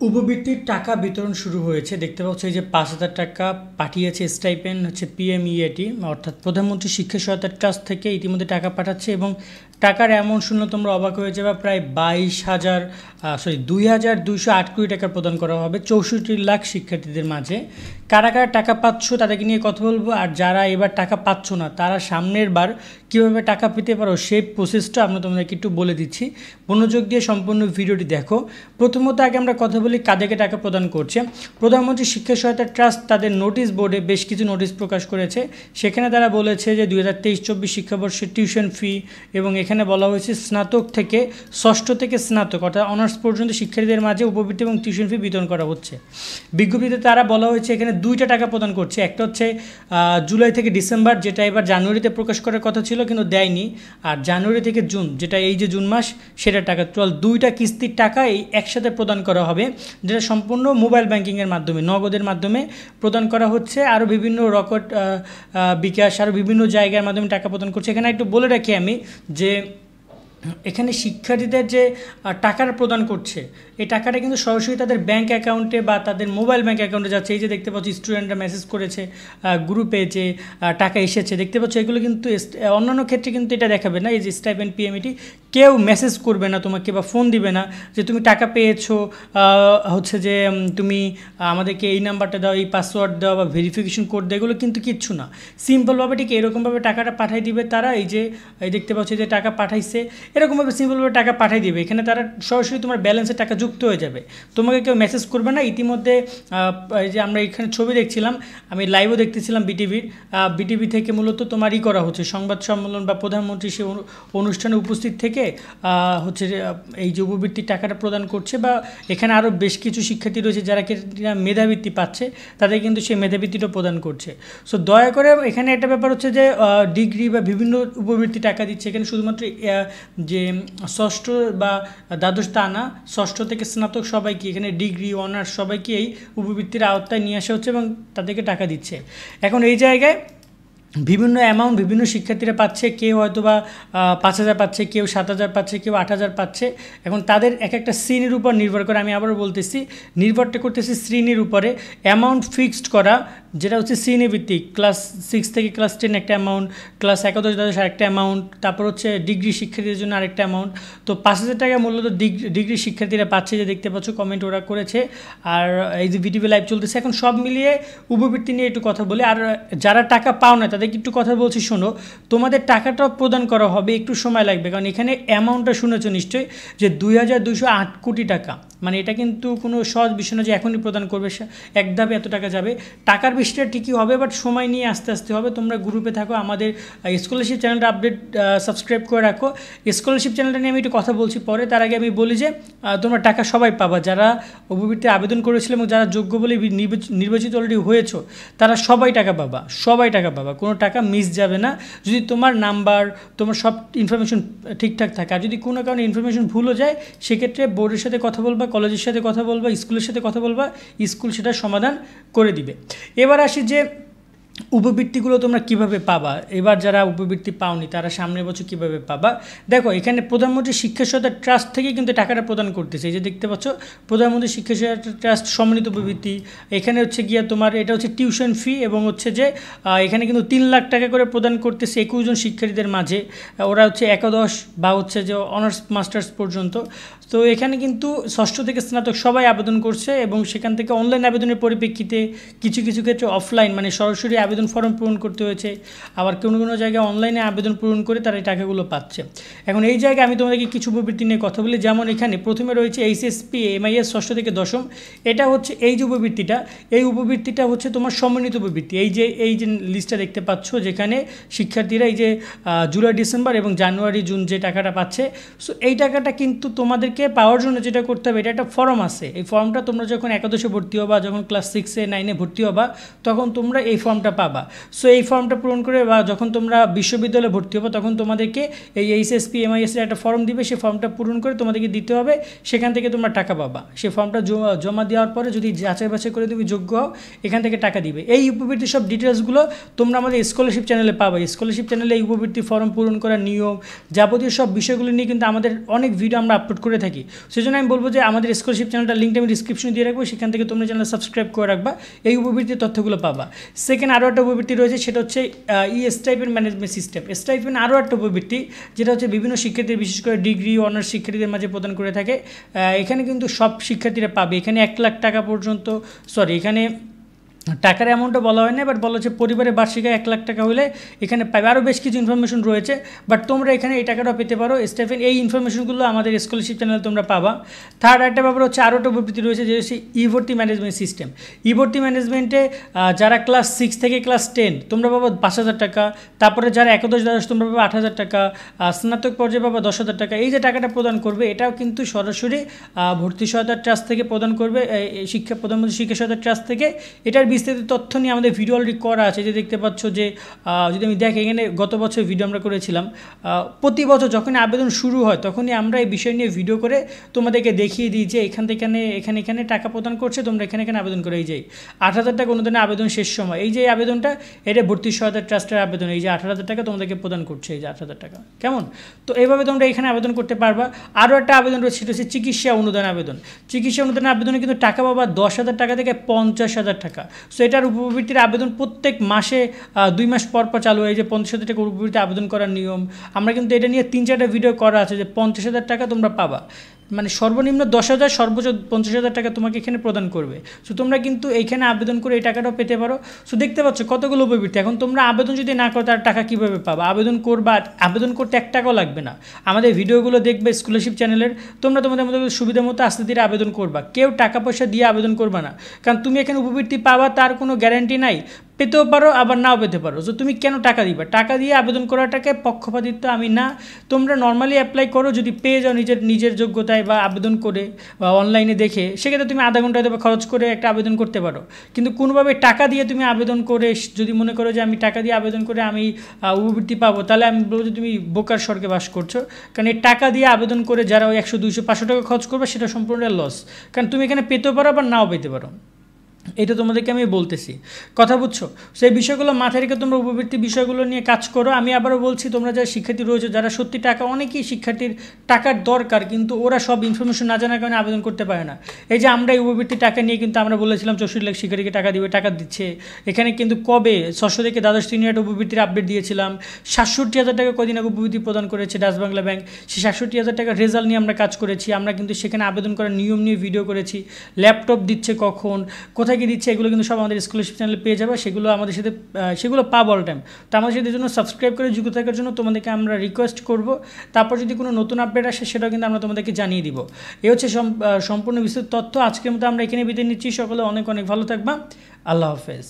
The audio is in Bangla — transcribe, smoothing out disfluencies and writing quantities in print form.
উপবৃত্তির টাকা বিতরণ শুরু হয়েছে। দেখতে পাচ্ছ এই যে ৫,০০০ টাকা পাঠিয়েছে স্টাইপেন্ড হচ্ছে পিএমইএটি অর্থাৎ প্রধানমন্ত্রী শিক্ষা সহায়তা ট্রাস্ট থেকে ইতিমধ্যে টাকা পাঠাচ্ছে এবং টাকার অ্যামাউন্ট শুনলে তোমরা অবাক হয়ে যাবে। প্রায় ২,২০৮ কোটি টাকা প্রদান করা হবে ৬৪ লাখ শিক্ষার্থীদের মাঝে। কারা কারা টাকা পাচ্ছ তাদেরকে নিয়ে কথা বলবো, আর যারা এবার টাকা পাচ্ছ না তারা সামনের বার কীভাবে টাকা পেতে পারো সেই প্রসেসটা আমরা তোমাদেরকে একটু বলে দিচ্ছি। মনোযোগ দিয়ে সম্পূর্ণ ভিডিওটি দেখো। প্রথমত আগে আমরা কথা বলি কাদেরকে টাকা প্রদান করছে। প্রধানমন্ত্রী শিক্ষা সহায়তা ট্রাস্ট তাদের নোটিশ বোর্ডে বেশ কিছু নোটিশ প্রকাশ করেছে। সেখানে তারা বলেছে যে ২০২৩-২৪ শিক্ষাবর্ষের টিউশন ফি এবং এখানে বলা হয়েছে স্নাতক থেকে ষষ্ঠ থেকে স্নাতক অর্থাৎ অনার্স পর্যন্ত শিক্ষার্থীদের মাঝে উপবৃত্তি এবং টিউশন ফি বিতরণ করা হচ্ছে। বিজ্ঞপ্তিতে তারা বলা হয়েছে এখানে দুইটা টাকা প্রদান করছে। একটা হচ্ছে জুলাই থেকে ডিসেম্বর, যেটা এবার জানুয়ারিতে প্রকাশ করার কথা ছিল কিন্তু দেয়নি, আর জানুয়ারি থেকে জুন, যেটা এই যে জুন মাস, সেটা টাকা টোটাল দুইটা কিস্তির টাকা এই একসাথে প্রদান করা হবে, যেটা সম্পূর্ণ মোবাইল ব্যাংকিংয়ের মাধ্যমে নগদের মাধ্যমে প্রদান করা হচ্ছে। আরও বিভিন্ন রকেট বিকাশ আরও বিভিন্ন জায়গার মাধ্যমে টাকা প্রদান করছে। এখানে একটু বলে রাখি আমি যে এখানে শিক্ষার্থীদের যে টাকাটা প্রদান করছে এই টাকাটা কিন্তু সরাসরি তাদের ব্যাঙ্ক অ্যাকাউন্টে বা তাদের মোবাইল ব্যাঙ্ক অ্যাকাউন্টে যাচ্ছে। এই যে দেখতে পাচ্ছ স্টুডেন্টরা মেসেজ করেছে গ্রুপে যে টাকা এসেছে, দেখতে পাচ্ছ এগুলো কিন্তু অন্যান্য ক্ষেত্রে কিন্তু এটা দেখাবে না। এই যে স্টাইপেন্ড পিএমইটি কেউ মেসেজ করবে না তোমাকে বা ফোন দিবে না যে তুমি টাকা পেয়েছো, হচ্ছে যে তুমি আমাদেরকে এই নাম্বারটা দাও, এই পাসওয়ার্ড দাও বা ভেরিফিকেশন কোড দাও, এগুলো কিন্তু কিচ্ছু না। সিম্পলভাবে ঠিক এরকমভাবে টাকাটা পাঠিয়ে দিবে তারা। এই যে দেখতে পাচ্ছ যে টাকা পাঠাইছে, এরকমভাবে সিম্পলভাবে টাকা পাঠিয়ে দিবে। এখানে তারা সরাসরি তোমার ব্যালেন্সে টাকা যুক্ত হয়ে যাবে, তোমাকে কেউ মেসেজ করবে না। ইতিমধ্যে এই যে আমরা এখানে ছবি দেখছিলাম, আমি লাইভও দেখতেছিলাম বিটিভি থেকে মূলত তোমার করা হচ্ছে সংবাদ সম্মেলন বা প্রধানমন্ত্রী সে অনুষ্ঠানে উপস্থিত থেকে হচ্ছে এই যে উপবৃত্তির টাকাটা প্রদান করছে। বা এখানে আরও বেশ কিছু শিক্ষার্থী রয়েছে যারা মেধাবৃত্তি পাচ্ছে, তাদের কিন্তু সেই মেধাবৃত্তিটা প্রদান করছে। সো দয়া করে এখানে একটা ব্যাপার হচ্ছে যে ডিগ্রি বা বিভিন্ন উপবৃত্তি টাকা দিচ্ছে। এখানে শুধুমাত্র যে ষষ্ঠ বা দ্বাদশ তা না, ষষ্ঠ থেকে স্নাতক সবাইকে, এখানে ডিগ্রি অনার্স সবাইকে এই উপবৃত্তির আওতায় নিয়ে আসা হচ্ছে এবং তাদেরকে টাকা দিচ্ছে। এখন এই জায়গায় বিভিন্ন অ্যামাউন্ট বিভিন্ন শিক্ষার্থীরা পাচ্ছে। কেউ হয়তো বা ৫,০০০ পাচ্ছে, কেউ ৭,০০০ পাচ্ছে, কেউ ৮,০০০ পাচ্ছে। এখন তাদের এক একটা শ্রেণীর উপর নির্ভর করে, আমি আবারও বলতেছি, নির্ভরটা করতেছি শ্রেণীর উপরে। অ্যামাউন্ট ফিক্সড করা যেটা হচ্ছে শ্রেণীভিত্তিক, ক্লাস 6 থেকে ক্লাস 10 একটা অ্যামাউন্ট, ক্লাস 11 দ্বাদশ আরেকটা অ্যামাউন্ট, তারপর হচ্ছে ডিগ্রি শিক্ষার্থীদের জন্য আরেকটা অ্যামাউন্ট। তো ৫,০০০ টাকা মূলত ডিগ্রি শিক্ষার্থীরা পাচ্ছে, যে দেখতে পাচ্ছ কমেন্ট ওরা করেছে। আর এই যে ভিডিও লাইভ চলতেছে, এখন সব মিলিয়ে উপবৃত্তি নিয়ে একটু কথা বলি। আর যারা টাকা পাও না তাদেরকে একটু কথা বলছি, শোনো। তোমাদের টাকাটাও প্রদান করা হবে, একটু সময় লাগবে, কারণ এখানে অ্যামাউন্টটা শুনেছো নিশ্চয়ই যে ২,২০৮ কোটি টাকা। মানে এটা কিন্তু কোনো সহজ বিষয় না যে এখনই প্রদান করবে, এক ধাপে এত টাকা যাবে। টাকার বিষয়টা ঠিকই হবে, বাট সময় নিয়ে আস্তে আস্তে হবে। তোমরা গ্রুপে থাকো, আমাদের স্কলারশিপ চ্যানেলটা আপডেট সাবস্ক্রাইব করে রাখো। স্কলারশিপ চ্যানেলটা নিয়ে আমি একটু কথা বলছি পরে। তার আগে আমি বলি যে তোমরা টাকা সবাই পাবা, যারা উপবৃত্তি আবেদন করেছিল এবং যারা যোগ্য বলে নির্বাচিত অলরেডি হয়েছো, তারা সবাই টাকা পাবা, সবাই টাকা পাবা, কোনো টাকা মিস যাবে না। যদি তোমার নাম্বার, তোমার সব ইনফরমেশন ঠিকঠাক থাকে। আর যদি কোনো কারণে ইনফরমেশন ভুলও যায়, সেক্ষেত্রে বোর্ডের সাথে কথা বলবা, কলেজের সাথে কথা বলবা, স্কুলের সাথে কথা বলবা, স্কুল সেটার সমাধান করে দিবে। এবার আসি যে উপবৃত্তিগুলো তোমরা কিভাবে পাবা। এবার যারা উপবৃত্তি পাওনি তারা সামনের বছর কিভাবে পাবা। দেখো এখানে প্রধানমন্ত্রী শিক্ষা সহায়তা ট্রাস্ট থেকে কিন্তু টাকাটা প্রদান করতেছে। এই যে দেখতে পাচ্ছ প্রধানমন্ত্রী শিক্ষা সহায়তা ট্রাস্ট সম্মানিত উপবৃত্তি। এখানে হচ্ছে গিয়া তোমার এটা হচ্ছে টিউশন ফি এবং হচ্ছে যে এখানে কিন্তু ৩ লাখ টাকা করে প্রদান করতেছে ২১ জন শিক্ষার্থীদের মাঝে। ওরা হচ্ছে একাদশ বা হচ্ছে যে অনার্স মাস্টার্স পর্যন্ত। তো এখানে কিন্তু ষষ্ঠ থেকে স্নাতক সবাই আবেদন করছে এবং সেখান থেকে অনলাইন আবেদনের পরিপ্রেক্ষিতে কিছু কিছু ক্ষেত্রে অফলাইন মানে সরাসরি আবেদন ফর্ম পূরণ করতে হয়েছে। আবার কোনো কোনো জায়গায় অনলাইনে আবেদন পূরণ করে তারা এই টাকাগুলো পাচ্ছে। এখন এই জায়গায় আমি তোমাদেরকে কিছু উপবৃত্তি নিয়ে কথা বলি। যেমন এখানে প্রথমে রয়েছে এইচএসপি এমআইএস ষষ্ঠ থেকে দশম। এটা হচ্ছে এই যে উপবৃত্তিটা, এই উপবৃত্তিটা হচ্ছে তোমার সম্মানিত উপবৃত্তি। এই যে লিস্টটা দেখতে পাচ্ছ, যেখানে শিক্ষার্থীরা এই যে জুলাই ডিসেম্বর এবং জানুয়ারি জুন যে টাকাটা পাচ্ছে। সো এই টাকাটা কিন্তু তোমাদেরকে পাওয়ার জন্য যেটা করতে হবে, এটা একটা ফর্ম আছে। এই ফর্মটা তোমরা যখন একাদশে ভর্তি হবা, যখন ক্লাস 6-এ 9-এ ভর্তি হবা, তখন তোমরা এই ফর্মটা পাবা। পাবা। সো এই ফর্মটা পূরণ করে বা যখন তোমরা বিশ্ববিদ্যালয়ে ভর্তি হবে তখন তোমাদেরকে এই এইচএসপি এমআইএস এর একটা ফর্ম দিবে, সেই ফর্মটা পূরণ করে তোমাদেরকে দিতে হবে, সেখান থেকে তোমরা টাকা পাবা। সেই ফর্মটা জমা দেওয়ার পরে যদি যাচাই বাছাই করে তুমি যোগ্য হও এখান থেকে টাকা দিবে। এই উপবৃত্তির সব ডিটেলসগুলো তোমরা আমাদের স্কলারশিপ চ্যানেলে পাবা। স্কলারশিপ চ্যানেলে এই উপবৃত্তি ফর্ম পূরণ করার নিয়ম যাবতীয় সব বিষয়গুলো নিয়ে কিন্তু আমাদের অনেক ভিডিও আমরা আপলোড করে থাকি। সেজন্য আমি বলবো যে আমাদের স্কলারশিপ চ্যানেলটার লিঙ্কটা আমি ডিসক্রিপশনে দিয়ে রাখবো, সেখান থেকে তোমরা চ্যানেল সাবস্ক্রাইব করে রাখবা, এই উপবৃত্তির তথ্যগুলো পাবা। সেকেন্ড আরও একটা উপবৃত্তি রয়েছে, সেটা হচ্ছে স্টাইপেন্ড ম্যানেজমেন্ট সিস্টেম। স্টাইপেন্ড আরও একটা উপবৃত্তি যেটা হচ্ছে বিভিন্ন শিক্ষার্থী বিশেষ করে ডিগ্রি অনার্স শিক্ষার্থীদের মাঝে প্রদান করে থাকে। এখানে কিন্তু সব শিক্ষার্থীরা পাবে। এখানে 1 লাখ টাকা পর্যন্ত, এখানে টাকার অ্যামাউন্টটা বলা হয় না, বাট বলা হচ্ছে পরিবারের বার্ষিক 1 লাখ টাকা হলে এখানে পাবে। আরও বেশ কিছু ইনফরমেশন রয়েছে, বাট তোমরা এখানে এই টাকাটাও পেতে পারো। স্টাইপেন্ড এই ইনফরমেশনগুলো আমাদের স্কলারশিপ চ্যানেলে তোমরা পাবা। থার্ড একটা ব্যাপার হচ্ছে আরও একটা উপবৃত্তি রয়েছে, যে হচ্ছে ই-ভর্তি ম্যানেজমেন্ট সিস্টেম। ই-ভর্তি ম্যানেজমেন্টে যারা ক্লাস 6 থেকে ক্লাস 10 তোমরা পাবা 5,000 টাকা, তারপরে যারা একাদশ দ্বাদশ তোমরা পাবা 8,000 টাকা, স্নাতক পর্যায়ে পাবা 10,000 টাকা। এই যে টাকাটা প্রদান করবে এটাও কিন্তু সরাসরি ভর্তি সহায়তা ট্রাস্ট থেকে প্রদান করবে, প্রধানমন্ত্রী শিক্ষা সহায়তা ট্রাস্ট থেকে। এটার বিস্তারিত তথ্য নিয়ে আমাদের ভিডিও অলরেডি করা আছে, যে দেখতে পাচ্ছ যে যদি আমি দেখি এখানে গত বছর ভিডিও আমরা করেছিলাম। প্রতি বছর যখনই আবেদন শুরু হয় তখনই আমরা এই বিষয় নিয়ে ভিডিও করে তোমাদেরকে দেখিয়ে দিই যে এখান থেকে এখানে টাকা প্রদান করছে, তোমরা এখানে আবেদন করে। এই যে 8,000 টাকা অনুদানে আবেদন শেষ সময়, এই যে আবেদনটা এটা ভর্তি সহায়তা ট্রাস্টের আবেদন। এই যে 18,000 টাকা তোমাদেরকে প্রদান করছে, এই যে 8,000 টাকা। কেমন? তো এইভাবে তোমরা এখানে আবেদন করতে পারবা। আরও একটা আবেদন রয়েছে, সেটা হচ্ছে চিকিৎসা অনুদান আবেদন। চিকিৎসা অনুদানের আবেদনে কিন্তু টাকা পাবা 10,000 টাকা থেকে 50,000 টাকা। সো এটার উপবৃত্তির আবেদন প্রত্যেক মাসে 2 মাস পর চালু হয়। যে 50,000 টাকা উপবৃত্তি আবেদন করার নিয়ম আমরা কিন্তু এটা নিয়ে 3-4টা ভিডিও করা আছে, যে 50,000 টাকা তোমরা পাবা, মানে সর্বনিম্ন 10,000 সর্বোচ্চ 50,000 টাকা তোমাকে এখানে প্রদান করবে। সো তোমরা কিন্তু এইখানে আবেদন করে এই টাকাটাও পেতে পারো। সো দেখতে পাচ্ছ কতগুলো উপবৃত্তি। এখন তোমরা আবেদন যদি না করো তার টাকা কীভাবে পাবা? আবেদন করবা, আবেদন করতে 1 টাকাও লাগবে না। আমাদের ভিডিওগুলো দেখবে স্কলারশিপ চ্যানেলের, তোমরা তোমাদের মতো সুবিধা মতো আস্তে ধীরে আবেদন করবা, কেউ টাকা পয়সা দিয়ে আবেদন করবা না। কারণ তুমি এখানে উপবৃত্তি পাবা তার কোনো গ্যারান্টি নাই, পেতেও পারো আবার নাও পেতে পারো। সো তুমি কেন টাকা দিবা? টাকা দিয়ে আবেদন করাটাকে পক্ষপাতিত্ব আমি না। তোমরা নর্মালি অ্যাপ্লাই করো, যদি পেয়ে যাও নিজের যোগ্যতায় বা আবেদন করে বা অনলাইনে দেখে, সেক্ষেত্রে তুমি আধা ঘন্টা দেবে খরচ করে একটা আবেদন করতে পারো। কিন্তু কোনোভাবে টাকা দিয়ে তুমি আবেদন করে যদি মনে করো যে আমি টাকা দিয়ে আবেদন করে আমি উপবৃত্তি পাবো, তাহলে আমি বলবো যে তুমি বোকার স্বর্গে বাস করছো। কারণ এই টাকা দিয়ে আবেদন করে যারা ওই 100, 200, 500 টাকা খরচ করবে সেটা সম্পূর্ণ লস। কারণ তুমি এখানে পেতেও পারো আবার নাও পেতে পারো। এটা তোমাদেরকে আমি বলতেছি, কথা বুঝছো? সেই বিষয়গুলো মাথায় রেখে তোমরা উপবৃত্তি বিষয়গুলো নিয়ে কাজ করো। আমি আবারও বলছি, তোমরা যারা শিক্ষার্থী রয়েছে, যারা সত্যি টাকা, অনেকেই শিক্ষার্থীর টাকার দরকার কিন্তু ওরা সব ইনফরমেশন না জানার কারণে আবেদন করতে পারে না। এই যে আমরা এই উপবৃত্তি টাকা নিয়ে কিন্তু আমরা বলেছিলাম 64 লাখ শিক্ষার্থীকে টাকা দিবে, টাকা দিচ্ছে। এখানে কিন্তু কবে 600 থেকে দ্বাদশ শ্রেণীর একটা উপবৃত্তির আপডেট দিয়েছিলাম। 67,000 টাকা কদিন আগে উপবৃত্তি প্রদান করেছে ডাচ বাংলা ব্যাংক। সেই 67,000 টাকার রেজাল্ট নিয়ে আমরা কাজ করেছি। আমরা কিন্তু সেখানে আবেদন করার নিয়ম নিয়ে ভিডিও করেছি। ল্যাপটপ দিচ্ছে কখন, কোথায় কি দিচ্ছে, এগুলো কিন্তু সব আমাদের স্কলারশিপ চ্যানেলে পেয়ে যাবে। সেগুলো আমাদের সাথে সেগুলো পাবো অল টাইম। তো আমাদের সাথে জন্য সাবস্ক্রাইব করে যুক্ত থাকার জন্য তোমাদেরকে আমরা রিকোয়েস্ট করব। তারপর যদি কোনো নতুন আপডেট আসে সেটাও কিন্তু আমরা তোমাদেরকে জানিয়ে দিব। এই হচ্ছে সম্পূর্ণ বিস্তৃত তথ্য। আজকের মতো আমরা এখানে বিদায় নিচ্ছি। সকলে অনেক ভালো থাকবা। আল্লাহ হাফেজ।